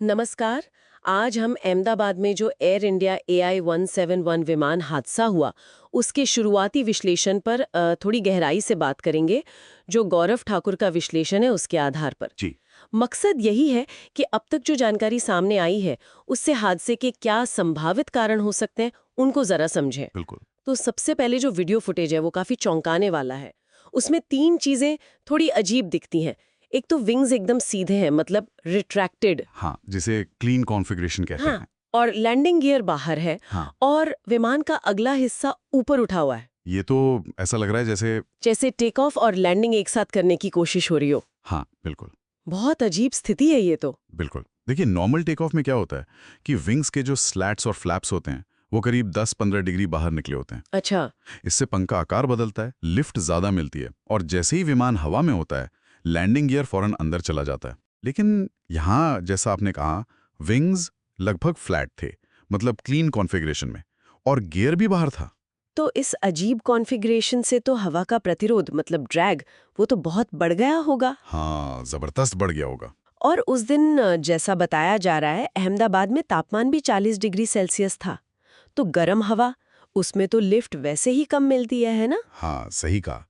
नमस्कार। आज हम अहमदाबाद में जो एयर इंडिया AI-171 विमान हादसा हुआ, उसके शुरुआती विश्लेषण पर थोड़ी गहराई से बात करेंगे, जो गौरव ठाकुर का विश्लेषण है उसके आधार पर। जी, मकसद यही है कि अब तक जो जानकारी सामने आई है, उससे हादसे के क्या संभावित कारण हो सकते हैं, उनको जरा समझें। बिल्कुल। तो सबसे पहले जो वीडियो फुटेज है वो काफी चौंकाने वाला है। उसमें तीन चीजें थोड़ी अजीब दिखती हैं। एक तो विंग्स एकदम सीधे हैं, मतलब रिट्रैक्टेड। हाँ, जिसे क्लीन कॉन्फ़िगरेशन कहते हाँ, हैं। और लैंडिंग गियर बाहर है हाँ, और विमान का अगला हिस्सा ऊपर उठा हुआ है, ये तो ऐसा लग रहा है जैसे जैसे टेक ऑफ और लैंडिंग एक साथ करने की कोशिश हो रही हो। हाँ, बिल्कुल, बहुत अजीब स्थिति है ये तो। बिल्कुल। देखिए नॉर्मल टेक ऑफ में क्या होता है कि विंग्स के जो स्लैट्स और फ्लैप्स होते हैं, वो करीब 10-15 डिग्री बाहर निकले होते हैं। अच्छा। इससे पंख का आकार बदलता है, लिफ्ट ज़्यादा मिलती है और जैसे ही विमान हवा में होता है, लैंडिंग गियर फ़ौरन अंदर चला जाता है। लेकिन यहाँ जैसा आपने कहा, विंग्स लगभग फ्लैट थे, मतलब क्लीन कॉन्फ़िगरेशन में और गियर भी बाहर था। तो इस अजीब कॉन्फ़िगरेशन से तो हवा का प्रतिरोध, मतलब ड्रैग, वो तो बहुत बढ़ गया होगा। हाँ, ज़बरदस्त बढ़ गया होगा। और उस दिन जैसा बताया जा रहा है, अहमदाबाद में तापमान भी 40 डिग्री सेल्सियस था। तो गर्म हवा, उसमें तो लिफ्ट वैसे ही कम मिलती है ना? हाँ, सही कहा।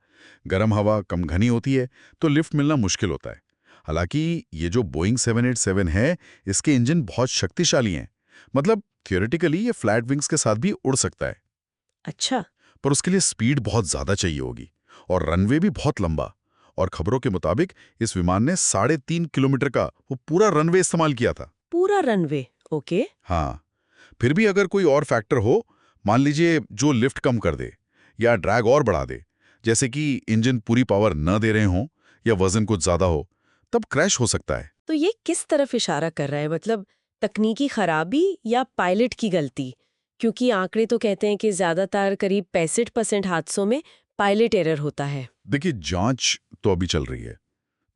गर्म हवा कम घनी होती है, तो लिफ्ट मिलना मुश्किल होता है। हालांकि ये जो बोइंग 787 है, इसके इंजन बहुत शक्तिशाली हैं। मतलब थियोरेटिकली ये फ्लैट विंग्स के साथ भी उड़ सकता है, अच्छा। पर उसके लिए स्पीड बहुत ज़्यादा चाहिए होगी और रनवे भी बहुत लंबा। और खबरों के मुताबिक इस विमान ने 3.5 किलोमीटर का वो पूरा रनवे इस्तेमाल किया था। पूरा रनवे। ओके। हाँ, फिर भी अगर कोई और फैक्टर हो, मान लीजिए जो लिफ्ट कम कर दे या ड्रैग और बढ़ा दे, जैसे कि इंजन पूरी पावर न दे रहे हों या वजन कुछ ज्यादा हो, तब क्रैश हो सकता है। तो ये किस तरफ इशारा कर रहा है, मतलब तकनीकी खराबी या पायलट की गलती? क्योंकि आंकड़े तो कहते हैं कि ज्यादातर करीब 65% हादसों में पायलट एरर होता है। देखिए जांच तो अभी चल रही है,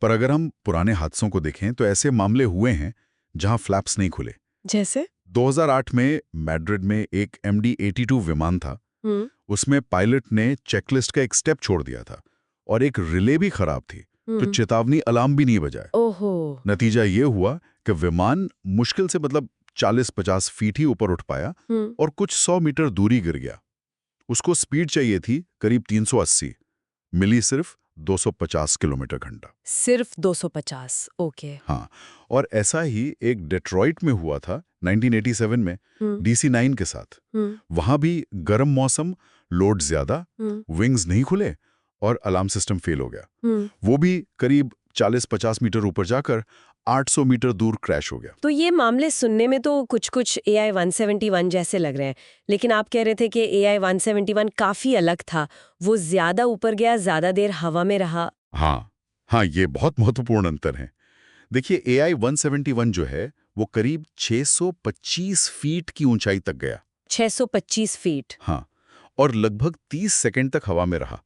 पर अगर हम पुराने हादसों को देखें तो ऐसे मामले हुए हैं जहां फ्लैप्स नहीं खुले। जैसे? 2008 में मैड्रिड में एक MD-82 विमान था। हम्म। उसमें पायलट ने चेकलिस्ट का एक स्टेप छोड़ दिया था और एक रिले भी खराब थी, तो हम्म। चेतावनी अलार्म भी नहीं बजा। ओहो। नतीजा ये हुआ कि विमान मुश्किल से मतलब 40-50 फीट ही ऊपर उठ पाया हम्म। और कुछ 100 मीटर दूरी गिर गया। उसको स्पीड चाहिए थी करीब 380, मिली सिर्फ 250 किलोमीटर घंटा। सिर्फ 250? ओके। हाँ, और ऐसा ही एक डेट्रॉइट में हुआ था 1987 में हम्म। DC-9 के साथ। हम्म। वहां भी गर्म मौसम, लोड ज्यादा, हम्म। विंग्स नहीं खुले और अलार्म सिस्टम फेल हो गया। हम्म। वो भी करीब 40-50 मीटर ऊपर जाकर 800 मीटर दूर क्रैश हो गया। तो ये मामले सुनने में तो कुछ-कुछ AI-171 जैसे लग रहे हैं, लेकिन आप कह रहे थे कि AI-171 काफी अलग था। वो ज्यादा ऊपर गया, ज्यादा देर हवा में रहा। हाँ, हाँ, ये बहुत महत्वपूर्ण अंतर है। देखिए AI-171 जो है, वो करीब 625 फीट की ऊंचाई तक गया। 625 फीट? हाँ, और लगभग 30 सेकंड तक हवा में रहा।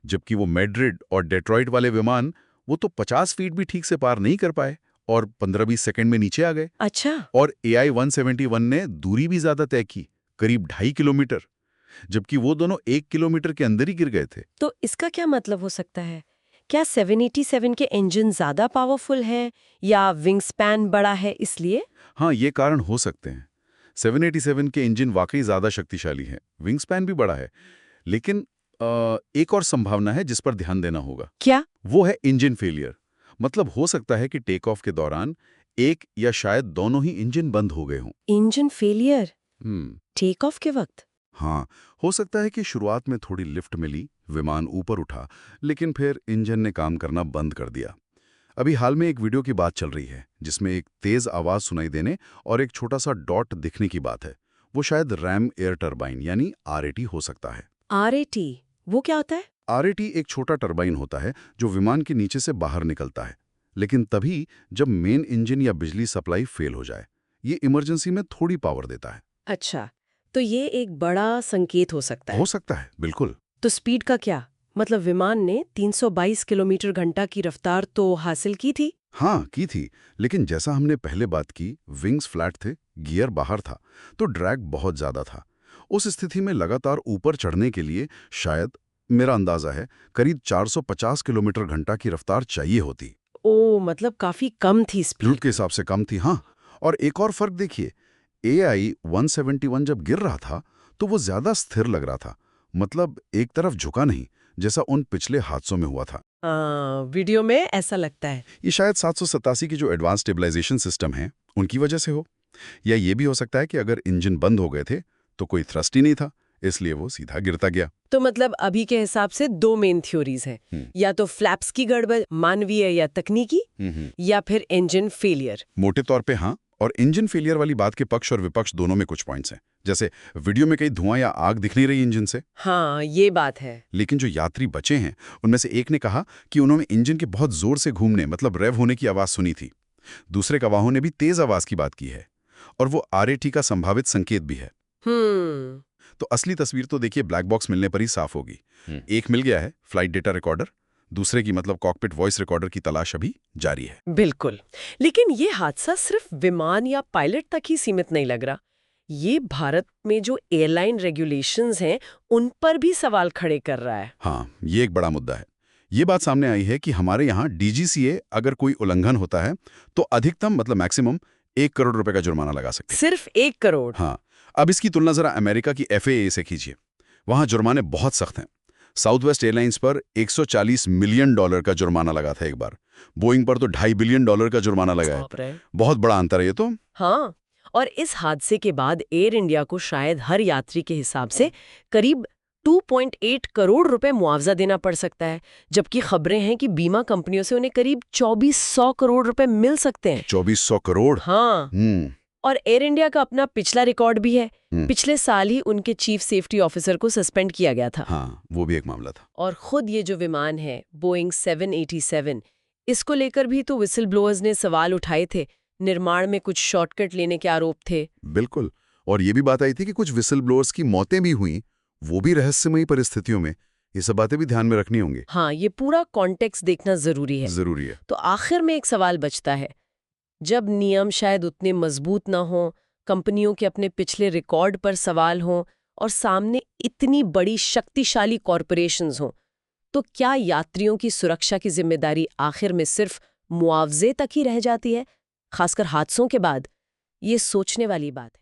जबकि वो मैड्रिड और डेट्रॉइट वाले विमान, वो तो 50 फीट भी ठीक से पार नहीं कर पाए और 15-20 सेकंड में नीचे आ गए। अच्छा। और AI-171 ने दूरी भी ज्यादा तय की, करीब 2.5 किलोमीटर, जबकि वो दोनों 1 किलोमीटर के अंदर ही गिर गए थे। तो इसका क्या मतलब हो सकता है? क्या 787 के इंजन ज्यादा पावरफुल हैं या विंग स्पैन बड़ा है इसलिए? हाँ, ये कारण हो सकते हैं। 787 के इंजन वाकई ज्यादा शक्तिशाली हैं, विंग स्पैन भी बड़ा है। लेकिन एक और संभावना है जिस पर ध्यान देना होगा। क्या? वो है इंजन फेलियर। मतलब हो सकता है कि टेक ऑफ के दौरान एक या शायद दोनों ही इंजन बंद हो गए हों। इंजन फेलियर हम्म, टेक ऑफ के वक्त? हाँ, हो सकता है कि शुरुआत में थोड़ी लिफ्ट मिली, विमान ऊपर उठा, लेकिन फिर इंजन ने काम करना बंद कर दिया। अभी हाल में एक वीडियो की बात चल रही है जिसमें एक तेज आवाज सुनाई देने और एक छोटा सा डॉट दिखने की बात है। वो शायद रैम एयर टरबाइन यानी RAT हो सकता है। RAT? वो क्या होता है? RAT एक छोटा टरबाइन होता है जो विमान के नीचे से बाहर निकलता है, लेकिन तभी जब मेन इंजन या बिजली सप्लाई फेल हो जाए। ये इमरजेंसी में थोड़ी पावर देता है। अच्छा, तो ये एक बड़ा संकेत हो सकता हो है। सकता है, बिल्कुल। तो स्पीड का क्या? मतलब विमान ने 322 किलोमीटर घंटा की रफ्तार तो हासिल की थी। हाँ, की थी, लेकिन जैसा हमने पहले बात की, विंग्स फ्लैट थे, गियर बाहर था, तो ड्रैग बहुत ज्यादा था। उस स्थिति में लगातार ऊपर चढ़ने के लिए शायद, मेरा अंदाजा है, करीब 450 किलोमीटर घंटा की रफ्तार चाहिए होती। ओ, मतलब काफी कम थी रूट स्पीड। के हिसाब से कम थी, हाँ। और एक और फर्क देखिए, AI 171 जब गिर रहा था तो वो ज्यादा स्थिर लग रहा था, मतलब एक तरफ झुका नहीं, जैसा उन पिछले हादसों में हुआ था। वीडियो में ऐसा लगता है। ये शायद 787 की जो एडवांस स्टेबलाइजेशन सिस्टम है उनकी वजह से हो, या ये भी हो सकता है कि अगर इंजन बंद हो गए थे तो कोई थ्रस्ट ही नहीं था, इसलिए वो सीधा गिरता गया। तो मतलब अभी के हिसाब से दो मेन थ्योरीज हैं, या तो फ्लैप्स की गड़बड़ मानवीय या तकनीकी, या फिर इंजन फेलियर। मोटे तौर पे हाँ, और इंजन फेलियर वाली बात के पक्ष और विपक्ष दोनों में कुछ पॉइंट्स हैं। जैसे वीडियो में कहीं धुआं या आग दिख नहीं रही इंजन से। हाँ, ये बात है। लेकिन जो यात्री बचे हैं उनमें से एक ने कहा कि उन्होंने इंजन के बहुत जोर से घूमने, मतलब रेव होने की आवाज सुनी थी। दूसरे गवाहों ने भी तेज आवाज की बात की है, और वो RAT का संभावित संकेत भी है। तो असली तस्वीर तो देखिए ब्लैक बॉक्स मिलने पर ही साफ होगी। एक मिल गया है, फ्लाइट डेटा रिकॉर्डर, दूसरे की मतलब कॉकपिट वॉइस रिकॉर्डर की तलाश अभी जारी है। बिल्कुल। लेकिन ये हादसा सिर्फ विमान या पायलट तक ही सीमित नहीं लग रहा। ये भारत में जो एयरलाइन रेगुलेशंस हैं उन पर भी सवाल खड़े कर रहा है। हाँ, ये एक बड़ा मुद्दा है। ये बात सामने आई है कि हमारे यहाँ DGCA अगर कोई उल्लंघन होता है तो अधिकतम मतलब मैक्सिमम 1 करोड़ रुपए का जुर्माना लगा सकते हैं। सिर्फ 1 करोड़? हाँ। अब इसकी तुलना जरा अमेरिका की FAA से कीजिए। वहाँ जुर्माने बहुत सख्त हैं। साउथ वेस्ट एयरलाइंस पर $140 मिलियन का जुर्माना लगा था एक बार। बोइंग पर तो $2.5 बिलियन का जुर्माना लगा है। बहुत बड़ा अंतर है ये तो। हाँ, और इस हादसे के बाद एयर इंडिया को शायद हर यात्री के हिसाब से करीब 2.8 करोड़ रुपए मुआवजा देना पड़ सकता है, जबकि खबरें हैं कि बीमा कंपनियों से उन्हें करीब 2400 करोड़ रुपए मिल सकते हैं। 2400 करोड़? हाँ। और एयर इंडिया का अपना पिछला रिकॉर्ड भी है। पिछले साल ही उनके चीफ सेफ्टी ऑफिसर को सस्पेंड किया गया था। हाँ, वो भी एक मामला था। और खुद ये जो विमान है बोइंग 787, इसको लेकर भी तो विसल ब्लोअर्स ने सवाल उठाए थे। निर्माण में कुछ शॉर्टकट लेने के आरोप थे। बिल्कुल। और ये भी बात आई थी कि कुछ विसल ब्लोअर्स की मौतें भी हुई, वो भी रहस्यमयी परिस्थितियों में। ये सब बातें भी ध्यान में रखनी होंगी। हाँ, ये पूरा कॉन्टेक्स्ट देखना जरूरी है। तो आखिर में एक सवाल बचता है, जब नियम शायद उतने मजबूत ना हो, कंपनियों के अपने पिछले रिकॉर्ड पर सवाल हों और सामने इतनी बड़ी शक्तिशाली कॉरपोरेशंस हों, तो क्या यात्रियों की सुरक्षा की जिम्मेदारी आखिर में सिर्फ मुआवजे तक ही रह जाती है? खासकर हादसों के बाद ये सोचने वाली बात है।